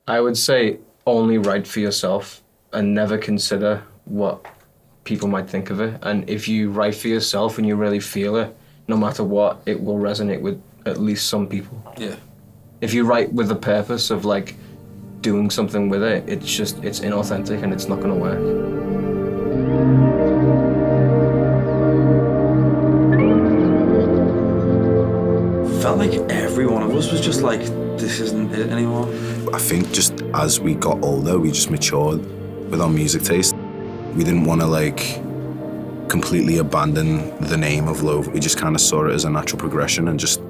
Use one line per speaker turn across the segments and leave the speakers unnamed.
I would say only write for yourself and never consider what people might think of it. And if you write for yourself and you really feel it, no matter what, it will resonate with at least some people.
Yeah.
If you write with the purpose of like doing something with it, it's inauthentic and it's not gonna work.
Felt like every one of us was just like, this isn't it anymore.
I think just as we got older, we just matured with our music taste. We didn't want to like completely abandon the name of Loathe. We just kind of saw it as a natural progression and just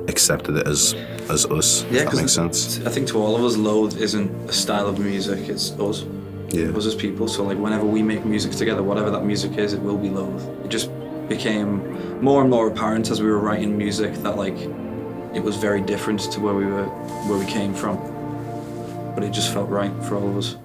accepted it as us.
Yeah,
if that makes sense.
I think to all of us, Loathe isn't a style of music, it's us.
Yeah.
Us as people. So like whenever we make music together, whatever that music is, it will be Loathe. It just became more and more apparent as we were writing music that like it was very different to where we came from. But it just felt right for all of us.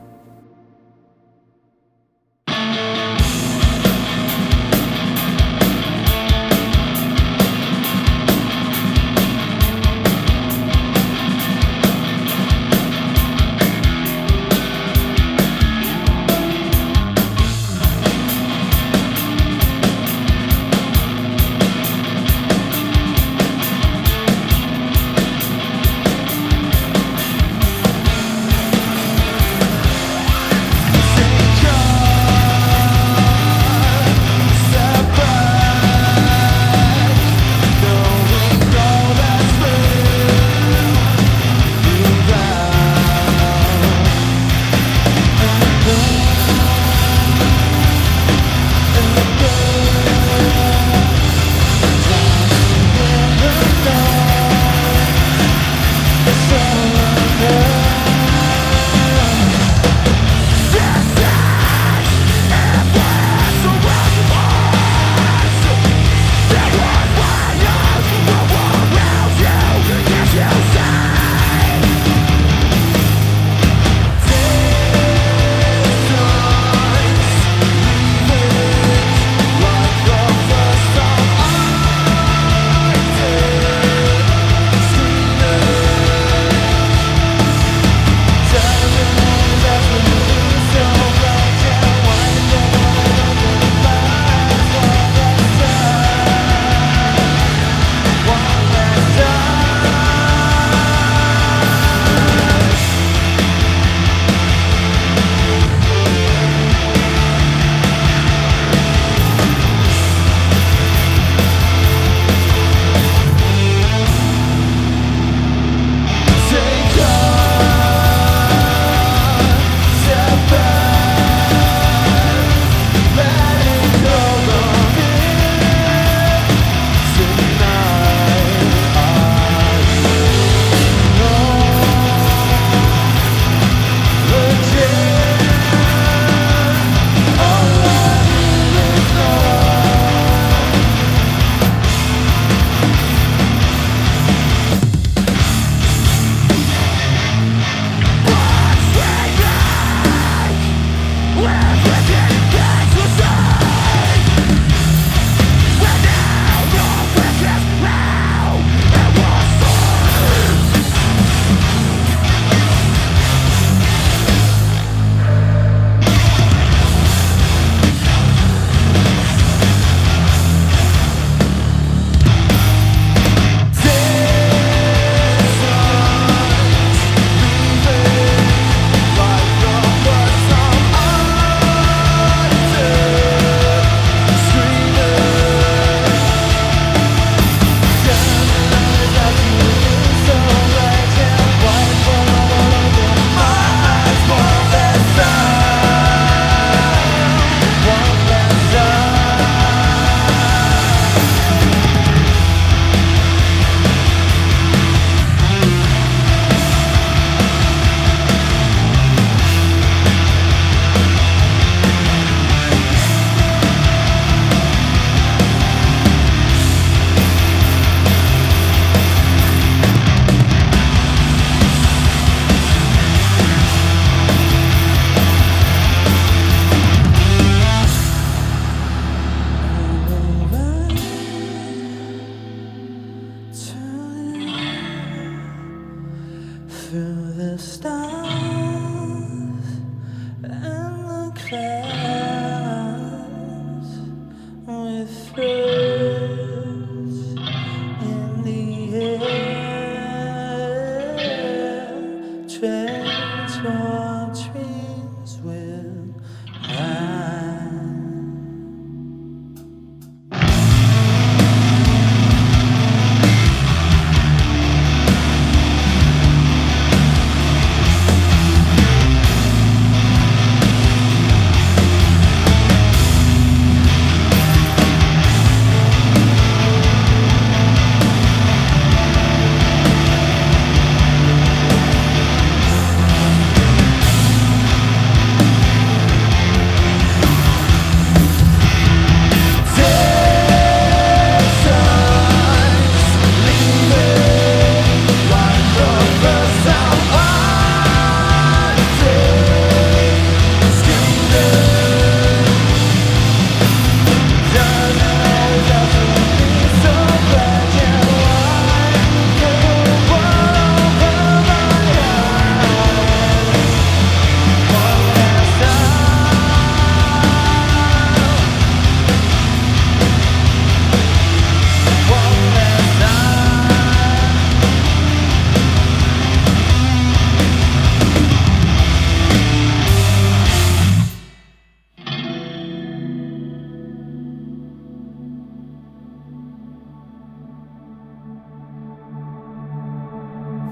treads what trees will hide.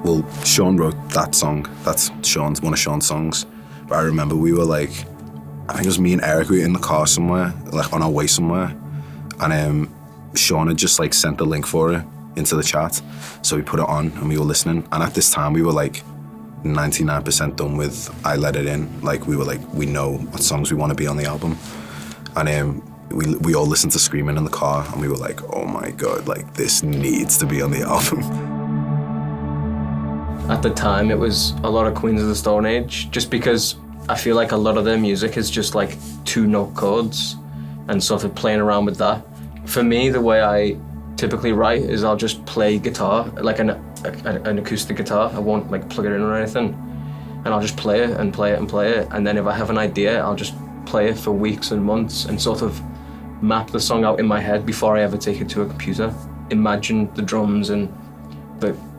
Well, Sean wrote that song. That's one of Sean's songs. But I remember we were like, I think it was me and Eric, we were in the car somewhere, like on our way somewhere. And Sean had just like sent the link for it into the chat. So we put it on and we were listening. And at this time we were like 99% done with I Let It In. Like we were like, we know what songs we want to be on the album. And we all listened to Screaming in the car and we were like, oh my God, like this needs to be on the album.
At the time, it was a lot of Queens of the Stone Age, just because I feel like a lot of their music is just like 2-note chords and sort of playing around with that. For me, the way I typically write is I'll just play guitar, like an acoustic guitar. I won't like plug it in or anything. And I'll just play it and play it and play it. And then if I have an idea, I'll just play it for weeks and months and sort of map the song out in my head before I ever take it to a computer. Imagine the drums and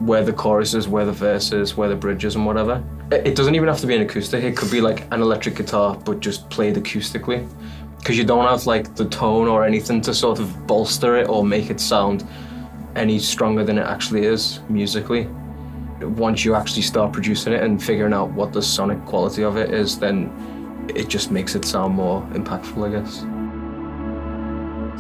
where the chorus is, where the verse is, where the bridge is and whatever. It doesn't even have to be an acoustic, it could be like an electric guitar but just played acoustically. Because you don't have like the tone or anything to sort of bolster it or make it sound any stronger than it actually is musically. Once you actually start producing it and figuring out what the sonic quality of it is, then it just makes it sound more impactful, I guess.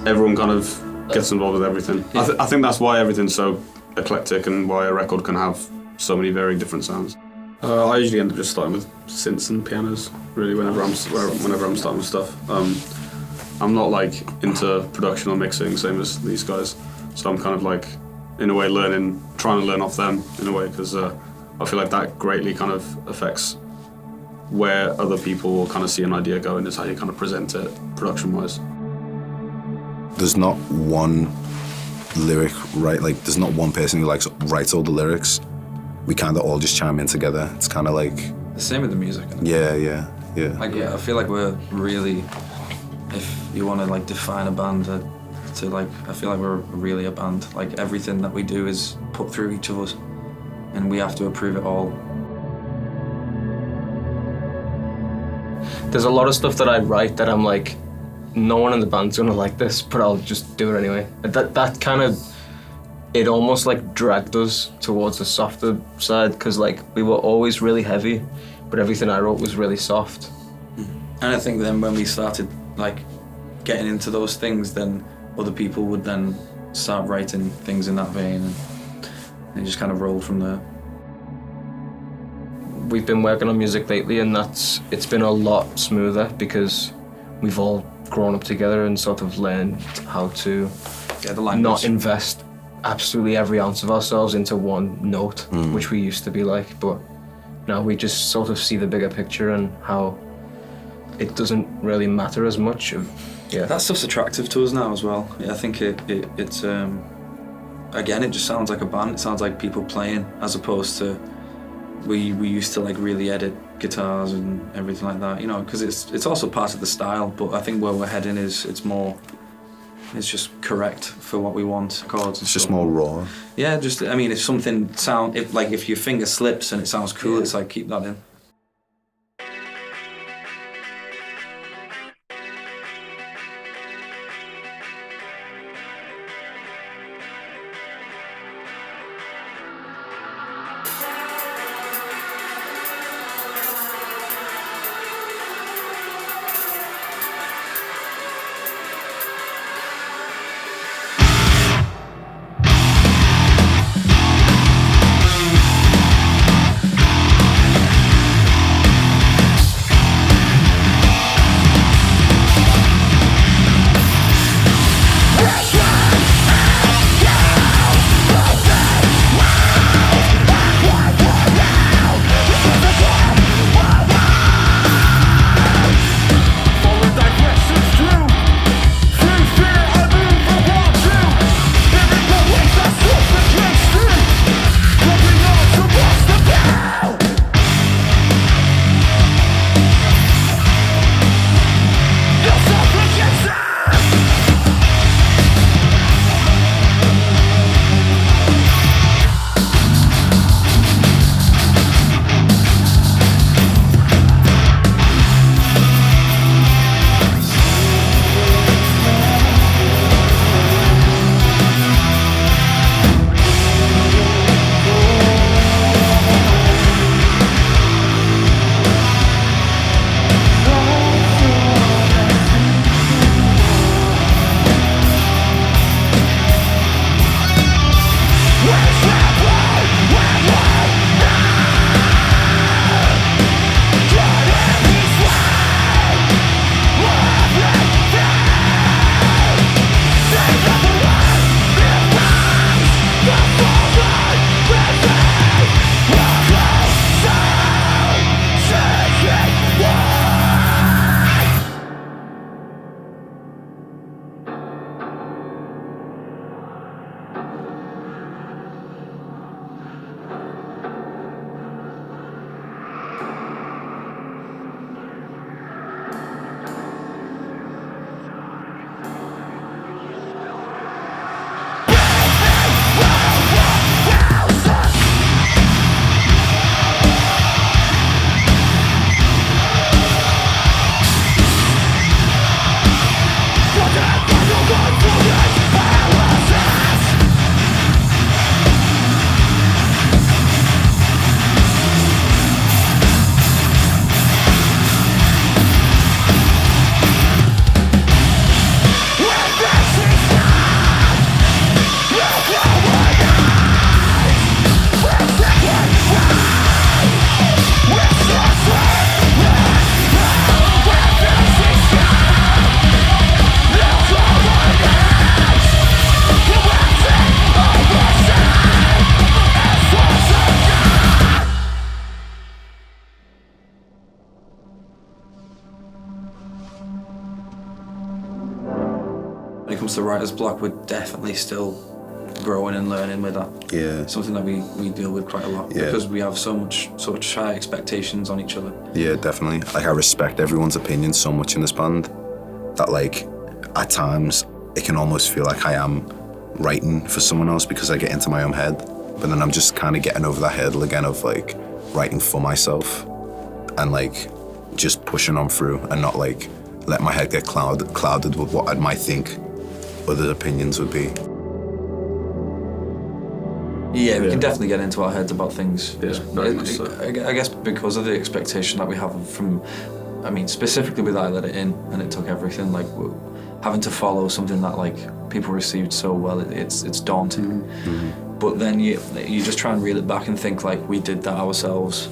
Everyone kind of gets involved with everything.
Yeah.
I think that's why everything's so eclectic and why a record can have so many varying different sounds. I usually end up just starting with synths and pianos, really, whenever I'm starting with stuff. I'm not like into production or mixing, same as these guys, so I'm kind of like, in a way, trying to learn off them, in a way, because I feel like that greatly kind of affects where other people will kind of see an idea going, is how you kind of present it, production-wise.
There's not one lyric, right? Like, there's not one person who writes all the lyrics. We kind of all just chime in together. It's kind of like
The same with the music.
yeah.
Like, I feel like we're really, if you want to like define a band to like, I feel like we're really a band. Like everything that we do is put through each of us, and we have to approve it all.
There's a lot of stuff that I write that I'm like, no one in the band's gonna like this, but I'll just do it anyway. That kind of, it almost like dragged us towards the softer side, because like we were always really heavy, but everything I wrote was really soft.
And I think then when we started like getting into those things, then other people would then start writing things in that vein, and it just kind of rolled from there.
We've been working on music lately, and it's been a lot smoother because we've all grown up together and sort of learned how to not invest absolutely every ounce of ourselves into one note, which we used to be like, but now we just sort of see the bigger picture and how it doesn't really matter as much.
That stuff's attractive to us now as well. I think it's again, it just sounds like a band. It sounds like people playing, as opposed to we used to like really edit guitars and everything like that, you know, because it's also part of the style. But I think where we're heading is it's more is just correct for what we want. Chords.
It's just more raw.
Yeah, just I mean, if something if your finger slips and it sounds cool, it's like keep that in. When it comes to writer's block, we're definitely still growing and learning with that.
Yeah.
Something that we deal with quite a lot because we have such high expectations on each other.
Yeah, definitely. Like, I respect everyone's opinion so much in this band that, like, at times it can almost feel like I am writing for someone else because I get into my own head. But then I'm just kind of getting over that hurdle again of, like, writing for myself and, like, just pushing on through and not, like, let my head get clouded with what I might think other opinions would be.
Yeah, we can definitely get into our heads about things.
Yeah, very much so.
I guess because of the expectation that we have from, I mean, specifically with I Let It In and It Took Everything, like having to follow something that like people received so well, it's daunting. Mm-hmm. But then you just try and reel it back and think like we did that ourselves,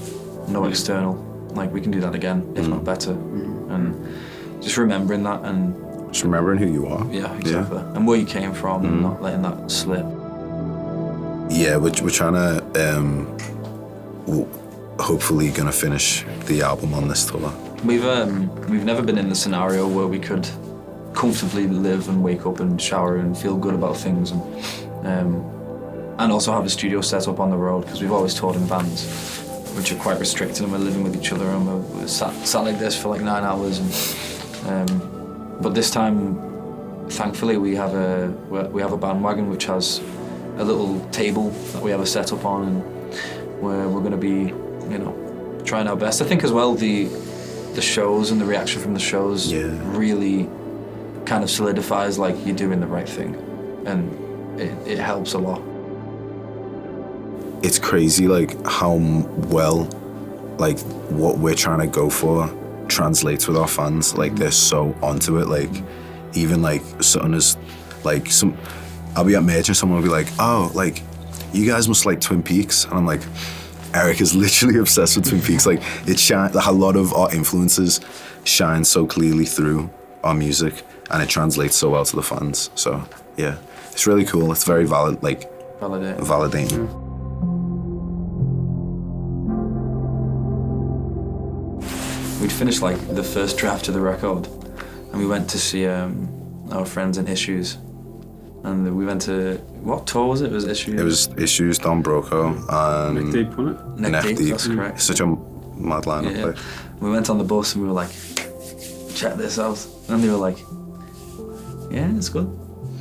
no external. Like we can do that again, if not better. And just remembering that and
just remembering who you are.
Yeah, exactly. Yeah. And where you came from and not letting that slip.
Yeah, we're trying to, hopefully gonna finish the album on this tour.
We've never been in the scenario where we could comfortably live and wake up and shower and feel good about things and also have a studio set up on the road because we've always toured in bands, which are quite restricted and we're living with each other and we're sat like this for like 9 hours. But this time thankfully we have a bandwagon which has a little table that we have a setup on, and where we're going to be, you know, trying our best. I think as well the shows and the reaction from the shows really kind of solidifies like you're doing the right thing, and it helps a lot.
It's crazy like how well like what we're trying to go for translates with our fans. Like they're so onto it. Like even like something as like I'll be at Merch and someone will be like, oh, like you guys must like Twin Peaks, and I'm like, Eric is literally obsessed with Twin Peaks. Like a lot of our influences shine so clearly through our music, and it translates so well to the fans. So yeah, it's really cool. It's very validating.
We'd finished like the first draft of the record, and we went to see our friends in Issues, and we went to, what tour was it? It was Issues.
It was Issues, Don Broco, and
Neck Deep, wasn't it?
Neck Deep, that's correct.
Such a mad lineup.
Yeah.
Like.
We went on the bus and we were like, check this out, and they were like, yeah, it's good.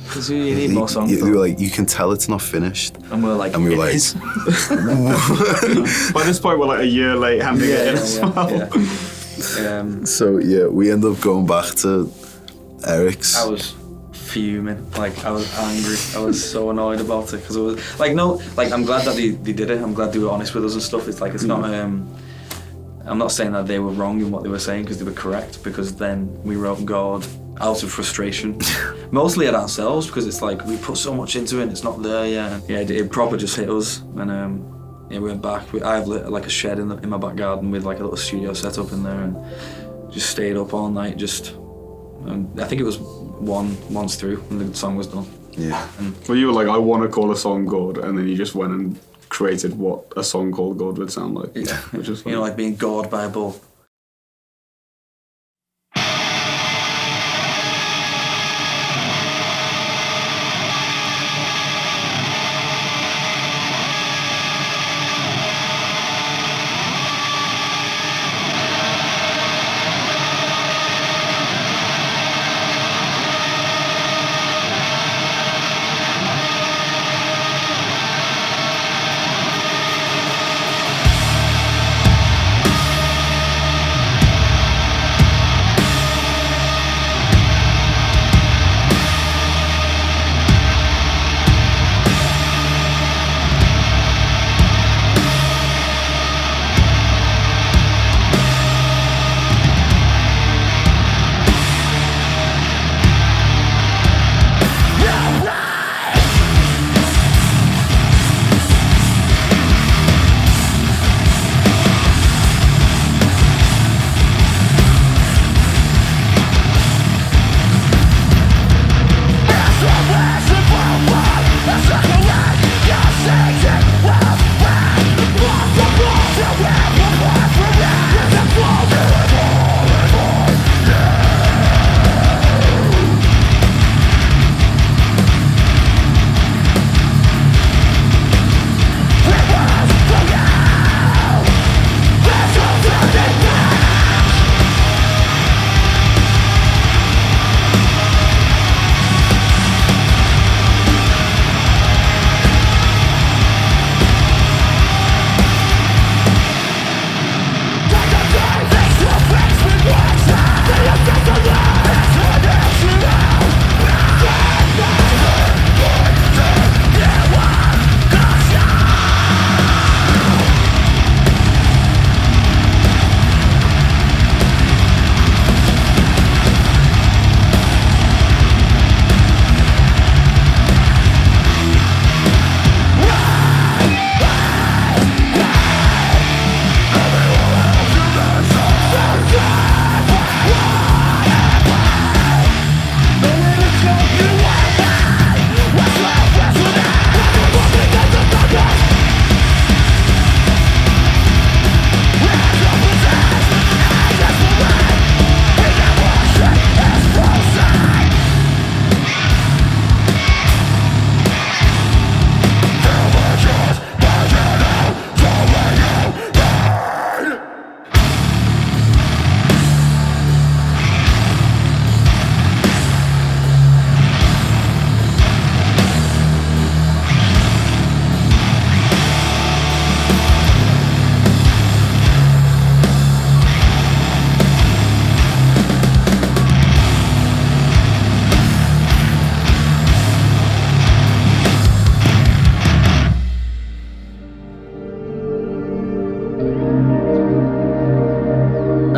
Because you need more songs.
They were like, you can tell it's not finished.
And we were like,
it
is.
By this point, we're like a year late handing it in as well.
So yeah, we end up going back to Eric's.
I was fuming, like I was angry. I was so annoyed about it, because it was like, no, like I'm glad that they did it. I'm glad they were honest with us and stuff. It's like, it's not, I'm not saying that they were wrong in what they were saying, because they were correct, because then we wrote Gored out of frustration, mostly at ourselves, because it's like we put so much into it and it's not there yet. Yeah, it proper just hit us, and yeah, we went back. I have like a shed in my back garden with like a little studio set up in there, and just stayed up all night. I think it was once through, and the song was done.
Yeah.
Well, you were like, I want to call a song Gored, and then you just went and created what a song called Gored would sound like.
Yeah.
Which is
you know, like being gored by a bull.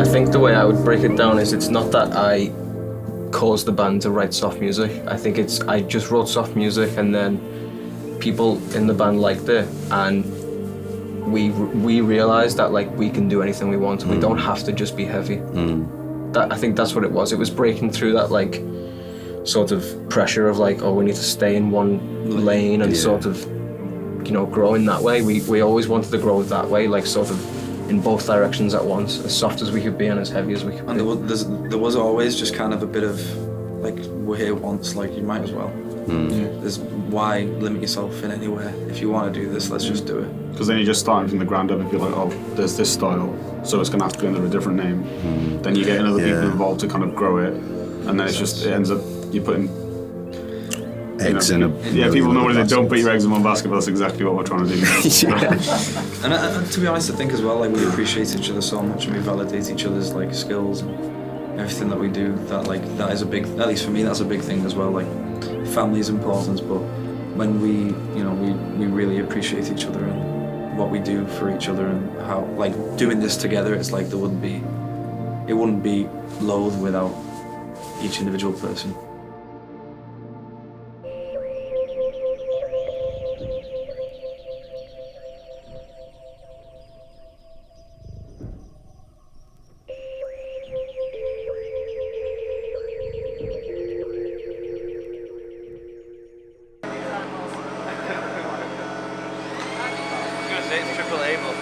I think the way I would break it down is it's not that I caused the band to write soft music. I think it's I just wrote soft music and then people in the band liked it and we realized that like we can do anything we want. We don't have to just be heavy. That I think that's what it was. It was breaking through that like sort of pressure of like, oh, we need to stay in one lane and sort of, you know, grow in that way. We always wanted to grow that way, like sort of in both directions at once, as soft as we could be and as heavy as we could be.
And there was always just kind of a bit of like, we're here once, like you might as well. There's why limit yourself in anywhere? If you want to do this, let's just do it.
Because then you're just starting from the ground up and you're like, oh, there's this style, so it's going to have to be under a different name. Then you get other people involved to kind of grow it, and then it ends up, you're putting
eggs in a...
Yeah, people know when they don't put your eggs in one basket, but that's exactly what we're trying to do.
And to be honest, I think as well, like we appreciate each other so much and we validate each other's like skills and everything that we do, that like that is a big, at least for me, that's a big thing as well. Like family is important, but when we really appreciate each other and what we do for each other and how like doing this together, it's like it wouldn't be Loathe without each individual person.
It's triple A, but